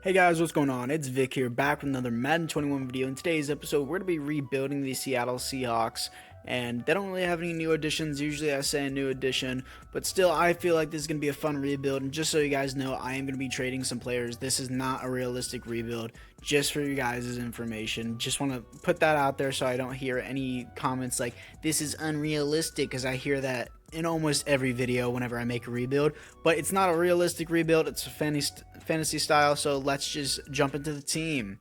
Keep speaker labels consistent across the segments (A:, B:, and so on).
A: Hey guys, what's going on? It's Vic here, back with another Madden 21 video. In today's episode, we're going to be rebuilding the Seattle Seahawks, and they don't really have any new additions. Usually I say a new addition, but still I feel like this is going to be a fun rebuild, and just so you guys know, I am going to be trading some players. This is not a realistic rebuild, just for you guys' information. Just want to put that out there so I don't hear any comments like, this is unrealistic, because I hear that in almost every video whenever I make a rebuild, but it's not a realistic rebuild, it's a fantasy style. So let's just jump into the team.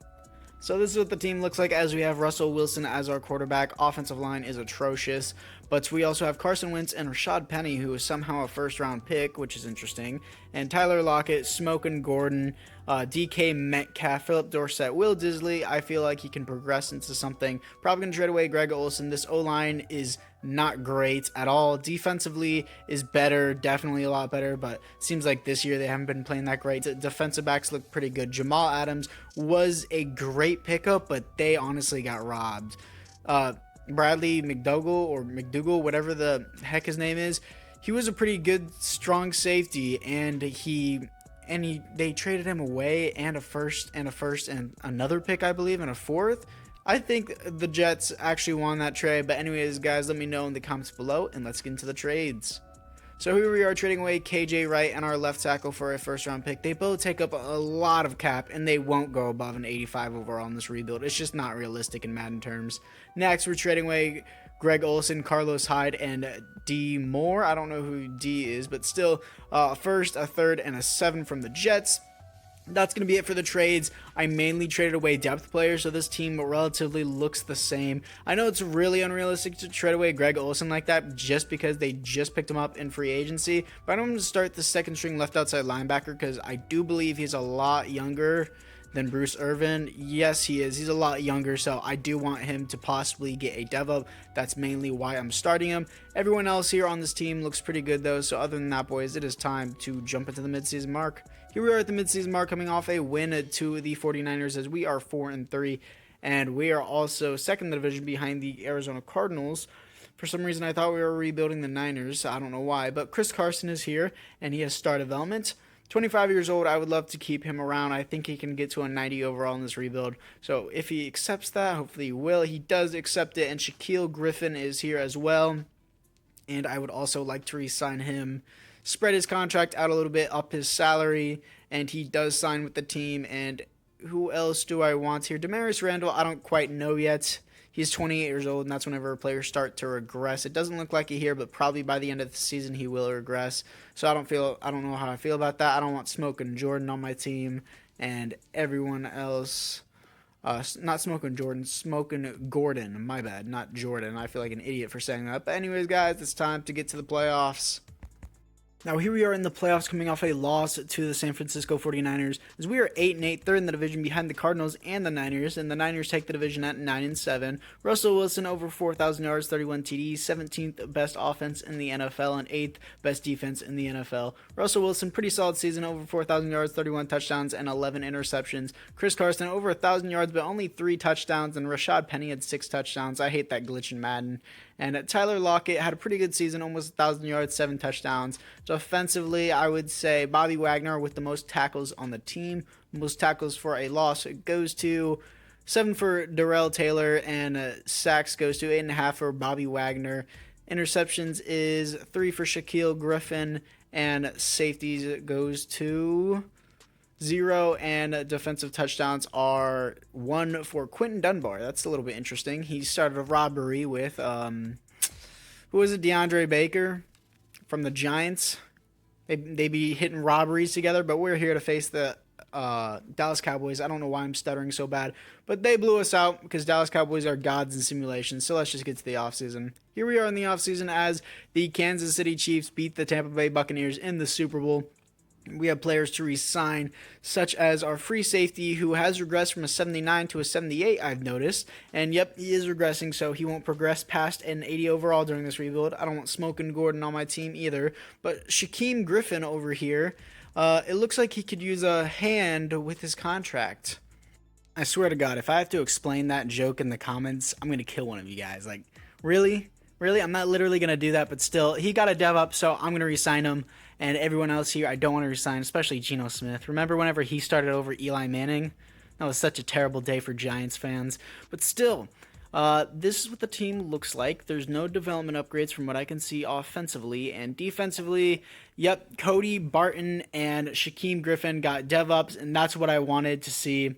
A: So this is what the team looks like, as we have Russell Wilson as our quarterback. Offensive line is atrocious, but we also have Carson Wentz and Rashad Penny, who is somehow a first-round pick, which is interesting, and Tyler Lockett, Smokin' Gordon, DK Metcalf, Philip Dorsett, Will Disley. I feel like he can progress into something. Probably going to trade away Greg Olsen. This O-line is not great at all. Defensively is better, definitely a lot better, but seems like this year they haven't been playing that great. Defensive backs look pretty good. Jamal Adams was a great pickup, but they honestly got robbed. Bradley McDougal, whatever the heck his name is, he was a pretty good, strong safety, and they traded him away, and a first and another pick, I believe, and a fourth. I think the Jets actually won that trade, but anyways, guys, let me know in the comments below, and let's get into the trades. So here we are trading away KJ Wright and our left tackle for a first-round pick. They both take up a lot of cap, and they won't go above an 85 overall in this rebuild. It's just not realistic in Madden terms. Next, we're trading away Greg Olsen, Carlos Hyde, and D Moore. I don't know who D is, but still, a first, a third, and a 7 from the Jets. That's going to be it for the trades. I mainly traded away depth players, so this team relatively looks the same. I know it's really unrealistic to trade away Greg Olsen like that just because they just picked him up in free agency, but I'm going to start the second string left outside linebacker because I do believe he's a lot younger than Bruce Irvin. Yes, he is. He's a lot younger, so I do want him to possibly get a dev up. That's mainly why I'm starting him. Everyone else here on this team looks pretty good, though, so other than that, boys, it is time to jump into the midseason mark. Here we are at the midseason mark, coming off a win to the 49ers, as we are 4-3, and we are also second in the division behind the Arizona Cardinals. For some reason, I thought we were rebuilding the Niners. I don't know why, but Chris Carson is here, and he has star development. 25 years old, I would love to keep him around. I think he can get to a 90 overall in this rebuild. So if he accepts that, hopefully he will. He does accept it, and Shaquille Griffin is here as well. And I would also like to re-sign him, spread his contract out a little bit, up his salary, and he does sign with the team. And who else do I want here? Damaris Randall, I don't quite know yet. He's 28 years old, and that's whenever players start to regress. It doesn't look like it here, but probably by the end of the season he will regress. So I don't know how I feel about that. I don't want Smokin' Jordan on my team, and everyone else. Not Smokin' Jordan, Smokin' Gordon. My bad, not Jordan. I feel like an idiot for saying that. But anyways, guys, it's time to get to the playoffs. Now here we are in the playoffs, coming off a loss to the San Francisco 49ers, as we are 8-8, third in the division behind the Cardinals and the Niners, and the Niners take the division at 9-7. Russell Wilson over 4,000 yards, 31 TDs, 17th best offense in the NFL, and 8th best defense in the NFL. Russell Wilson, pretty solid season, over 4,000 yards, 31 touchdowns, and 11 interceptions. Chris Carson, over 1,000 yards, but only 3 touchdowns, and Rashad Penny had 6 touchdowns. I hate that glitch in Madden. And Tyler Lockett had a pretty good season, almost 1,000 yards, 7 touchdowns. So offensively, I would say Bobby Wagner with the most tackles on the team. Most tackles for a loss. It goes to 7 for Darrell Taylor, and sacks goes to 8.5 for Bobby Wagner. Interceptions is 3 for Shaquille Griffin, and safeties goes to 0, and defensive touchdowns are 1 for Quentin Dunbar. That's a little bit interesting. He started a robbery with, who was it, DeAndre Baker from the Giants. They be hitting robberies together, but we're here to face the Dallas Cowboys. I don't know why I'm stuttering so bad, but they blew us out because Dallas Cowboys are gods in simulations. So let's just get to the offseason. Here we are in the offseason as the Kansas City Chiefs beat the Tampa Bay Buccaneers in the Super Bowl. We have players to re-sign, such as our free safety, who has regressed from a 79 to a 78, I've noticed. And yep, he is regressing, so he won't progress past an 80 overall during this rebuild. I don't want Smokin' Gordon on my team either. But Shaquille Griffin over here, it looks like he could use a hand with his contract. I swear to God, if I have to explain that joke in the comments, I'm going to kill one of you guys. Like, really? Really, I'm not literally going to do that, but still, he got a dev up, so I'm going to resign him. And everyone else here, I don't want to resign, especially Geno Smith. Remember whenever he started over Eli Manning? That was such a terrible day for Giants fans. But still, this is what the team looks like. There's no development upgrades from what I can see offensively. And defensively, yep, Cody Barton and Shaquem Griffin got dev ups, and that's what I wanted to see.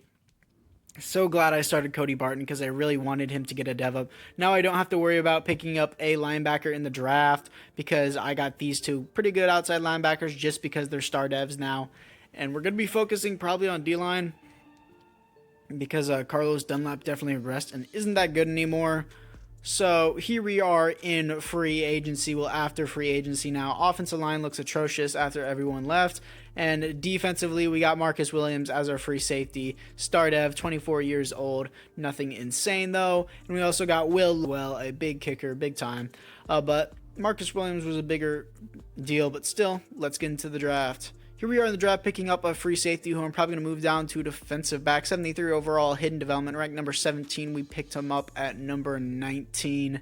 A: So glad I started Cody Barton because I really wanted him to get a dev up. Now I don't have to worry about picking up a linebacker in the draft because I got these two pretty good outside linebackers just because they're star devs now. And we're going to be focusing probably on D-line because Carlos Dunlap definitely regressed and isn't that good anymore. So here we are in free agency. Well, after free agency now. Offensive line looks atrocious after everyone left. And defensively, we got Marcus Williams as our free safety. Star dev, 24 years old. Nothing insane, though. And we also got Will, well, a big kicker, big time. But Marcus Williams was a bigger deal. But still, let's get into the draft. Here we are in the draft picking up a free safety who I'm probably going to move down to defensive back. 73 overall, hidden development, ranked number 17. We picked him up at number 19.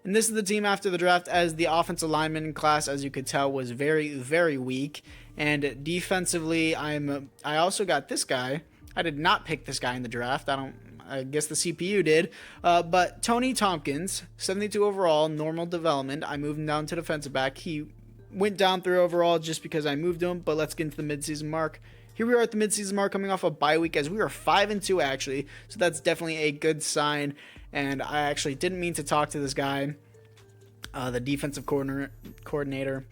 A: And this is the team after the draft, as the offensive lineman class, as you could tell, was very, very weak. And defensively, I also got this guy. I did not pick this guy in the draft. I guess the CPU did. But Tony Tompkins, 72 overall, normal development. I moved him down to defensive back. He went down through overall just because I moved him, but let's get into the midseason mark. Here we are at the midseason mark coming off a bye week as we are 5-2 actually, so that's definitely a good sign. And I actually didn't mean to talk to this guy, the defensive coordinator,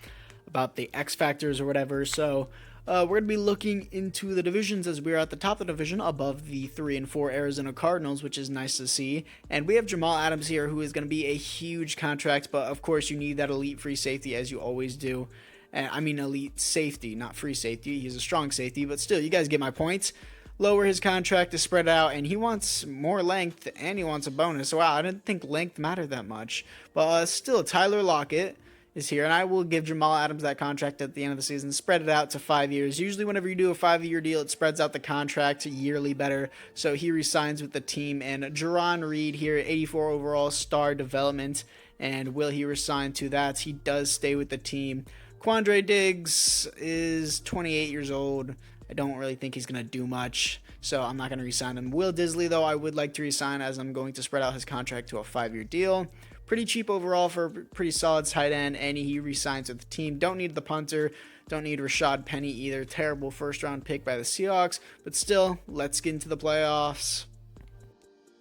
A: about the X factors or whatever. So we're going to be looking into the divisions as we're at the top of the division above the 3 and 4 Arizona Cardinals, which is nice to see. And we have Jamal Adams here, who is going to be a huge contract, but of course you need that elite free safety as you always do. And I mean elite safety, not free safety. He's a strong safety, but still, you guys get my points. Lower his contract to spread out, and he wants more length, and he wants a bonus. Wow, I didn't think length mattered that much. But still, Tyler Lockett is here, and I will give Jamal Adams that contract at the end of the season, spread it out to 5 years. Usually whenever you do a 5-year deal, it spreads out the contract yearly better, so he resigns with the team. And Jerron Reed here, 84 overall, star development, and will he resign to that? He does stay with the team. Quandre Diggs is 28 years old. I don't really think he's going to do much, so I'm not going to resign him. Will Disley, though, I would like to resign, as I'm going to spread out his contract to a 5-year deal. Pretty cheap overall for a pretty solid tight end, and he resigns with the team. Don't need the punter. Don't need Rashad Penny either. Terrible first-round pick by the Seahawks, but still, let's get into the playoffs.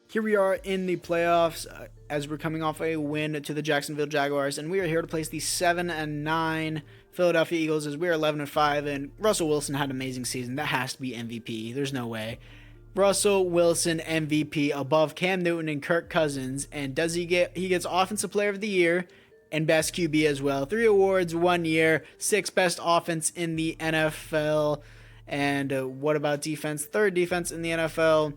A: Here we are in the playoffs as we're coming off a win to the Jacksonville Jaguars, and we are here to place the 7-9 Philadelphia Eagles as we are 11-5, and Russell Wilson had an amazing season. That has to be MVP. There's no way. Russell Wilson MVP above Cam Newton and Kirk Cousins, and he gets Offensive Player of the Year and Best QB as well. 3 awards, 1 year, 6 best offense in the NFL, and what about defense? 3rd defense in the NFL.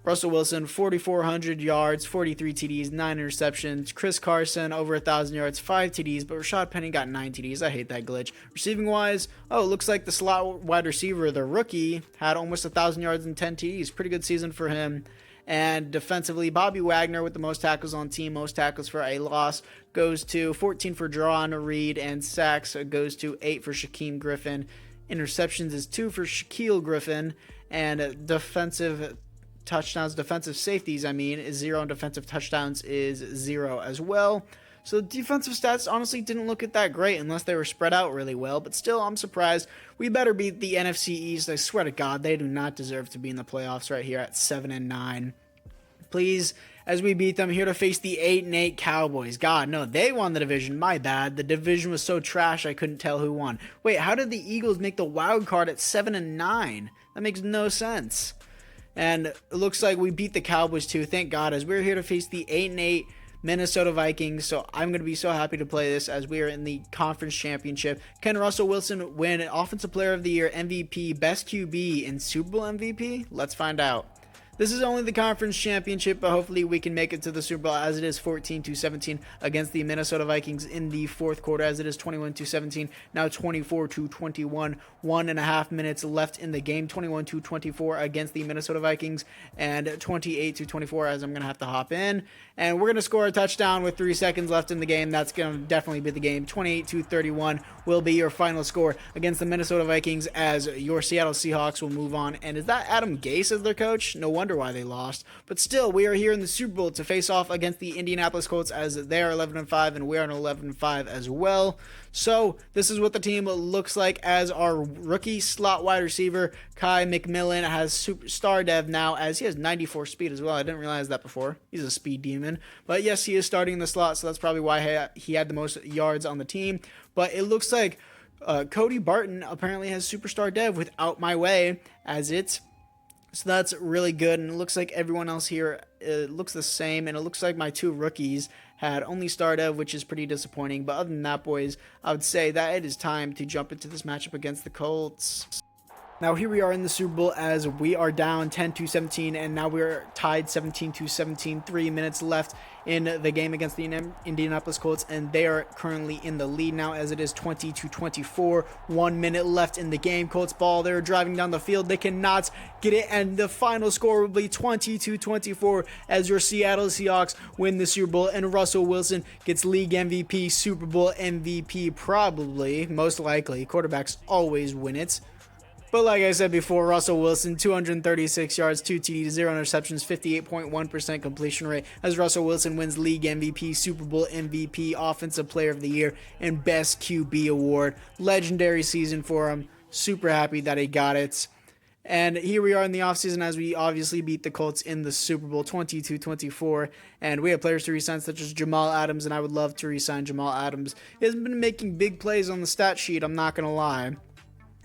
A: Russell Wilson, 4,400 yards, 43 TDs, 9 interceptions. Chris Carson, over 1,000 yards, 5 TDs, but Rashad Penny got 9 TDs. I hate that glitch. Receiving-wise, it looks like the slot wide receiver, the rookie, had almost 1,000 yards and 10 TDs. Pretty good season for him. And defensively, Bobby Wagner with the most tackles on team, most tackles for a loss, goes to 14 for Jerron Reed, and sacks goes to 8 for Shaquem Griffin. Interceptions is 2 for Shaquille Griffin, and defensive safeties, is 0, and defensive touchdowns is 0 as well. So defensive stats honestly didn't look at that great unless they were spread out really well, but still, I'm surprised. We better beat the NFC East. I swear to God, they do not deserve to be in the playoffs right here at 7-9. Please, as we beat them, here to face the 8-8 Cowboys. God, no, they won the division. My bad. The division was so trash I couldn't tell who won. Wait, how did the Eagles make the wild card at 7-9? That makes no sense. And it looks like we beat the Cowboys too, thank God, as we're here to face the 8-8 Minnesota Vikings. So I'm going to be so happy to play this as we are in the conference championship. Can Russell Wilson win Offensive Player of the Year, MVP, Best QB, and Super Bowl MVP? Let's find out. This is only the conference championship, but hopefully we can make it to the Super Bowl, as it is 14-17 against the Minnesota Vikings in the fourth quarter, as it is 21-17, now 24-21, 1.5 minutes left in the game, 21-24 against the Minnesota Vikings, and 28-24 as I'm going to have to hop in. And we're going to score a touchdown with 3 seconds left in the game. That's going to definitely be the game. 28-31 will be your final score against the Minnesota Vikings, as your Seattle Seahawks will move on. And is that Adam Gase as their coach? No wonder why they lost. But still, we are here in the Super Bowl to face off against the Indianapolis Colts, as they are 11-5 and we are 11-5 as well. So this is what the team looks like, as our rookie slot wide receiver Kai McMillan has superstar dev now, as he has 94 speed as well. I didn't realize that before. He's a speed demon. But yes, he is starting in the slot, so that's probably why he had the most yards on the team. But it looks like Cody Barton apparently has superstar dev without my way, as it's. So that's really good, and it looks like everyone else here looks the same, and it looks like my 2 rookies had only star dev, which is pretty disappointing. But other than that, boys, I would say that it is time to jump into this matchup against the Colts. Now here we are in the Super Bowl, as we are down 10-17, and now we're tied 17-17. 3 minutes left in the game against the Indianapolis Colts, and they are currently in the lead now, as it is 20-24. 1 minute left in the game. Colts ball. They're driving down the field. They cannot get it, and the final score will be 20-24 as your Seattle Seahawks win the Super Bowl, and Russell Wilson gets league MVP, Super Bowl MVP, probably, most likely. Quarterbacks always win it. But like I said before, Russell Wilson, 236 yards, 2 TDs, 0 interceptions, 58.1% completion rate, as Russell Wilson wins league MVP, Super Bowl MVP, Offensive Player of the Year, and Best QB award. Legendary season for him. Super happy that he got it. And here we are in the offseason, as we obviously beat the Colts in the Super Bowl 22-24. And we have players to re-sign, such as Jamal Adams, and I would love to re-sign Jamal Adams. He hasn't been making big plays on the stat sheet, I'm not going to lie.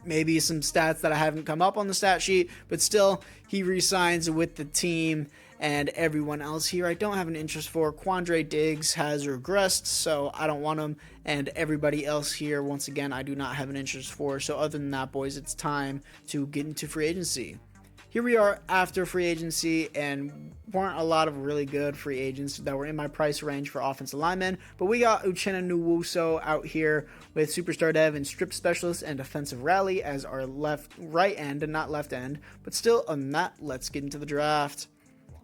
A: Maybe some stats that I haven't come up on the stat sheet, but still, he re-signs with the team. And everyone else here I don't have an interest for. Quandre Diggs has regressed, so I don't want him. And everybody else here, once again, I do not have an interest for. So other than that, boys, it's time to get into free agency. Here we are after free agency, and weren't a lot of really good free agents that were in my price range for offensive linemen, but we got Uchenna Nwosu out here with superstar dev and strip specialist and defensive rally as our right end and not left end. But still, on that, let's get into the draft.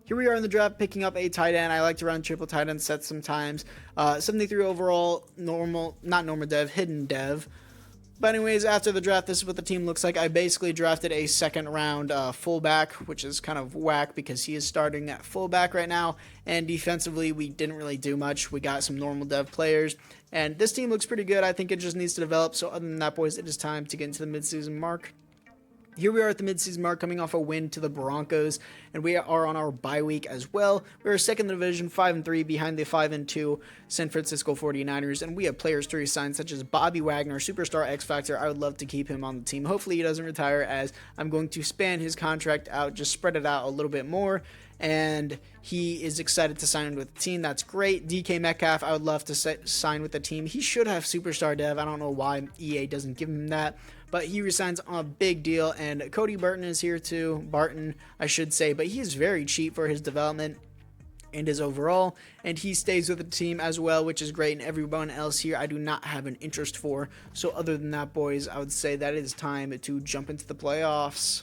A: Here we are in the draft, picking up a tight end. I like to run triple tight end sets sometimes. 73 overall, not normal dev, hidden dev. But anyways, after the draft, this is what the team looks like. I basically drafted a second round fullback, which is kind of whack because he is starting at fullback right now. And defensively, we didn't really do much. We got some normal dev players. And this team looks pretty good. I think it just needs to develop. So other than that, boys, it is time to get into the midseason mark. Here we are at the midseason mark, coming off a win to the Broncos, and we are on our bye week as well. We are second in the division, 5-3, behind the 5-2 San Francisco 49ers, and we have players to resign, such as Bobby Wagner, superstar X Factor. I would love to keep him on the team. Hopefully he doesn't retire, as I'm going to span his contract out, just spread it out a little bit more, and he is excited to sign with the team. That's great. DK Metcalf, I would love to sign with the team. He should have superstar dev. I don't know why EA doesn't give him that, but he resigns on a big deal. And Cody Barton is here too. Barton, I should say, but he is very cheap for his development and his overall, and he stays with the team as well, which is great. And everyone else here I do not have an interest for. So other than that, boys, I would say that it is time to jump into the playoffs.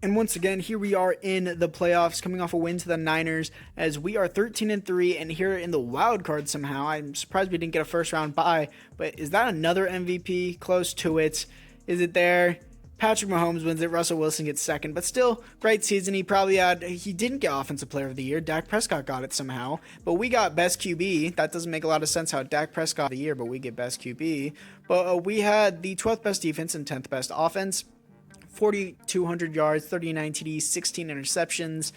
A: And once again, here we are in the playoffs, coming off a win to the Niners, as we are 13-3, and here in the wild card somehow. I'm surprised we didn't get a first round bye, but is that another MVP? Close to it. Is it there? Patrick Mahomes wins it. Russell Wilson gets second, but still, great season. He didn't get Offensive Player of the Year. Dak Prescott got it somehow, but we got Best QB. That doesn't make a lot of sense how Dak Prescott the year, but we get Best QB. But we had the 12th best defense and 10th best offense. 4,200 yards, 39 TDs, 16 interceptions.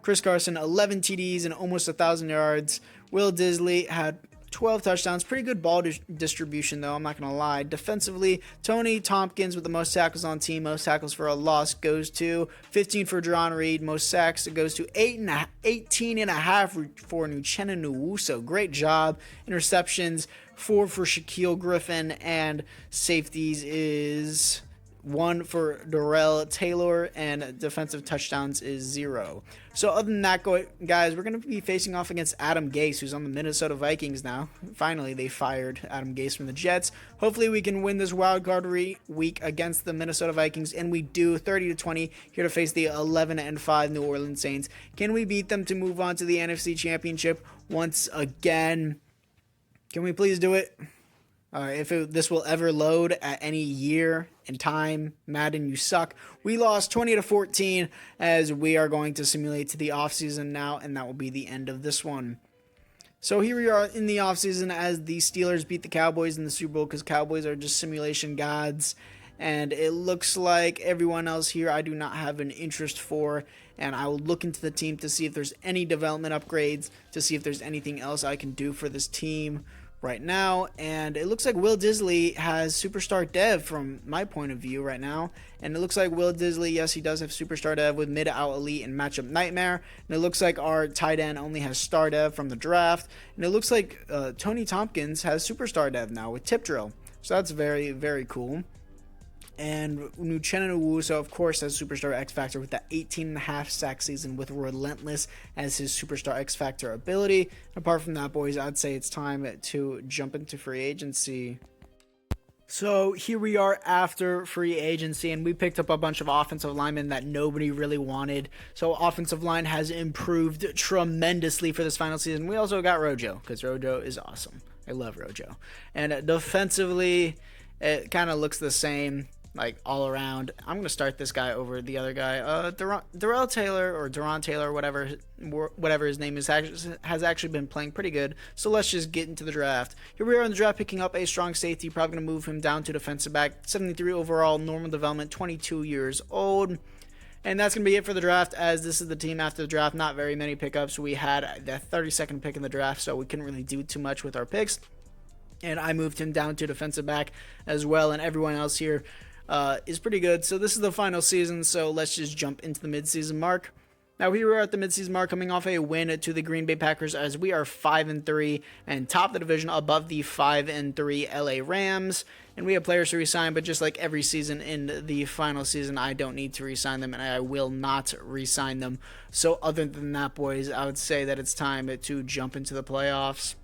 A: Chris Carson, 11 TDs and almost 1,000 yards. Will Disley had 12 touchdowns. Pretty good ball distribution, though, I'm not going to lie. Defensively, Tony Tompkins with the most tackles on team. Most tackles for a loss goes to 15 for Jerron Reed. Most sacks, it goes to 18 and a half for Uchenna Nwosu. Great job. Interceptions, 4 for Shaquille Griffin. And safeties is 1 for Darrell Taylor, and defensive touchdowns is 0. So other than that, guys, we're going to be facing off against Adam Gase, who's on the Minnesota Vikings now. Finally, they fired Adam Gase from the Jets. Hopefully, we can win this wild card week against the Minnesota Vikings, and we do 30-20 here to face the 11-5 New Orleans Saints. Can we beat them to move on to the NFC Championship once again? Can we please do it? If this will ever load at any year and time, Madden, you suck. We lost 20-14 as we are going to simulate to the offseason now, and that will be the end of this one. So here we are in the offseason as the Steelers beat the Cowboys in the Super Bowl because Cowboys are just simulation gods. And it looks like everyone else here I do not have an interest for. And I will look into the team to see if there's any development upgrades, to see if there's anything else I can do for this team right now. And it looks like Will Disley has Superstar Dev from my point of view right now. And it looks like Will Disley, yes, he does have Superstar Dev with Mid Out Elite and Matchup Nightmare. And it looks like our tight end only has Star Dev from the draft. And it looks like Tony Tompkins has Superstar Dev now with Tip Drill. So that's very, very cool. And Uchenna Nwosu, of course, has Superstar X Factor with that 18.5 sack season with Relentless as his Superstar X Factor ability. Apart from that, boys, I'd say it's time to jump into free agency. So here we are after free agency, and we picked up a bunch of offensive linemen that nobody really wanted. So offensive line has improved tremendously for this final season. We also got Rojo, because Rojo is awesome. I love Rojo. And defensively, it kind of looks the same, like all around. I'm going to start this guy over the other guy. Darrell Taylor or Duron Taylor, whatever his name is, has actually been playing pretty good. So let's just get into the draft. Here we are in the draft picking up a strong safety. Probably going to move him down to defensive back. 73 overall, normal development, 22 years old. And that's going to be it for the draft, as this is the team after the draft. Not very many pickups. We had the 32nd pick in the draft, so we couldn't really do too much with our picks. And I moved him down to defensive back as well, and everyone else here is pretty good. So this is the final season, so let's just jump into the midseason mark. Now here we are at the midseason mark, coming off a win to the Green Bay Packers, as we are 5-3 and top the division above the 5-3 LA Rams. And we have players to resign, but just like every season in the final season, I don't need to resign them, and I will not resign them. So other than that, boys, I would say that it's time to jump into the playoffs.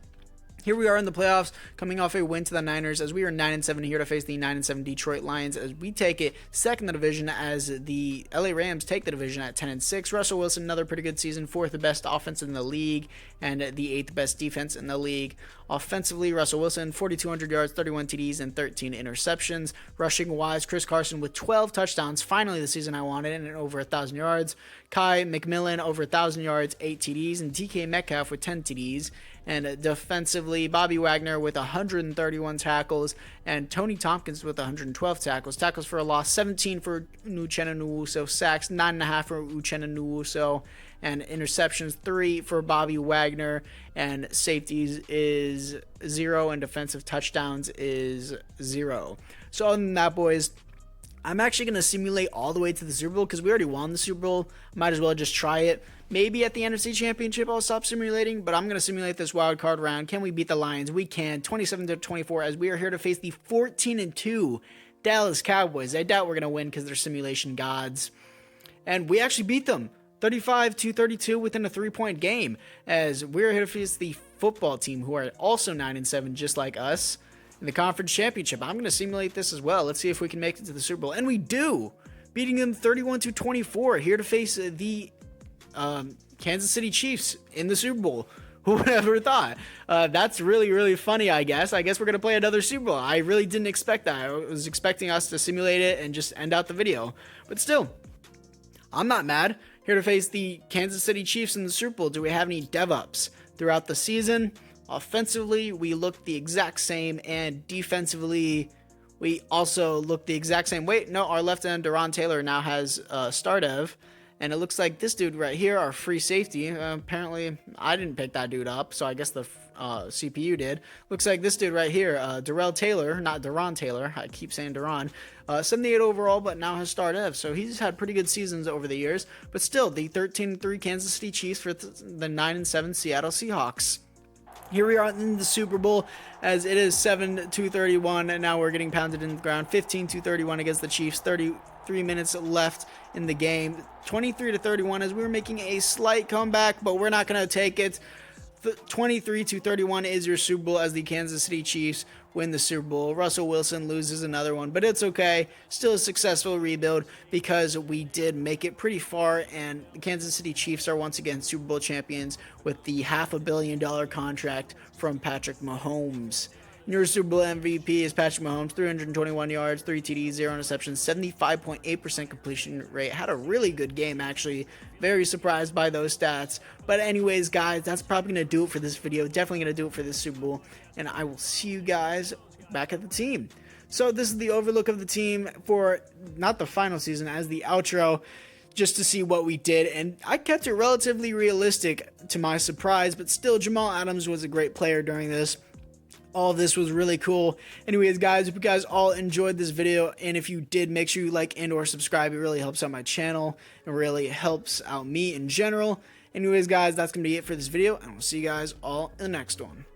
A: Here we are in the playoffs, coming off a win to the Niners, as we are 9-7 here to face the 9-7 Detroit Lions, as we take it second in the division, as the LA Rams take the division at 10-6. Russell Wilson, another pretty good season, 4th best offense in the league, and the 8th best defense in the league. Offensively, Russell Wilson, 4,200 yards, 31 TDs, and 13 interceptions. Rushing-wise, Chris Carson with 12 touchdowns, finally the season I wanted, and over 1,000 yards. Kai McMillan, over 1,000 yards, 8 TDs, and DK Metcalf with 10 TDs. And defensively, Bobby Wagner with 131 tackles, and Tony Tompkins with 112 tackles. Tackles for a loss, 17 for Uchenna Nwosu. Sacks, 9.5 for Uchenna Nwosu. And interceptions, 3 for Bobby Wagner. And safeties is 0, and defensive touchdowns is 0. So other than that, boys, I'm actually going to simulate all the way to the Super Bowl because we already won the Super Bowl. Might as well just try it. Maybe at the NFC Championship I'll stop simulating, but I'm going to simulate this wild card round. Can we beat the Lions? We can. 27-24, as we are here to face the 14-2 Dallas Cowboys. I doubt we're going to win because they're simulation gods. And we actually beat them 35-32 within a 3-point game, as we're here to face the football team, who are also 9-7 just like us, in the conference championship. I'm going to simulate this as well. Let's see if we can make it to the Super Bowl. And we do, beating them 31-24, here to face the Kansas City Chiefs in the Super Bowl. Who would have ever thought? That's really, really funny, I guess. I guess we're going to play another Super Bowl. I really didn't expect that. I was expecting us to simulate it and just end out the video. But still, I'm not mad. Here to face the Kansas City Chiefs in the Super Bowl. Do we have any dev-ups throughout the season? Offensively, we look the exact same, and defensively, we also look the exact same. Wait, no, our left end, Darron Taylor, now has star dev. And it looks like this dude right here, our free safety, apparently I didn't pick that dude up, so I guess the CPU did. Looks like this dude right here, Darrell Taylor, not Darron Taylor, I keep saying Darron, 78 overall, but now has star dev, so he's had pretty good seasons over the years. But still, the 13-3 Kansas City Chiefs for the 9-7 Seattle Seahawks. Here we are in the Super Bowl, as it is 7-31, and now we're getting pounded in the ground. 15-31 against the Chiefs. 33 minutes left in the game. 23-31 as we were making a slight comeback, but we're not going to take it. 23-31 is your Super Bowl as the Kansas City Chiefs win the Super Bowl. Russell Wilson loses another one, but it's okay. Still a successful rebuild because we did make it pretty far, and the Kansas City Chiefs are once again Super Bowl champions with the $500 million contract from Patrick Mahomes. Your Super Bowl MVP is Patrick Mahomes, 321 yards, 3 TDs, 0 interceptions, 75.8% completion rate. Had a really good game, actually. Very surprised by those stats. But anyways, guys, that's probably going to do it for this video. Definitely going to do it for this Super Bowl. And I will see you guys back at the team. So this is the overlook of the team for not the final season, as the outro, just to see what we did. And I kept it relatively realistic to my surprise, but still Jamal Adams was a great player during this. All of this was really cool. Anyways, guys, if you guys all enjoyed this video, and if you did, make sure you like and or subscribe. It really helps out my channel. It really helps out me in general. Anyways, guys, that's going to be it for this video, and I'll see you guys all in the next one.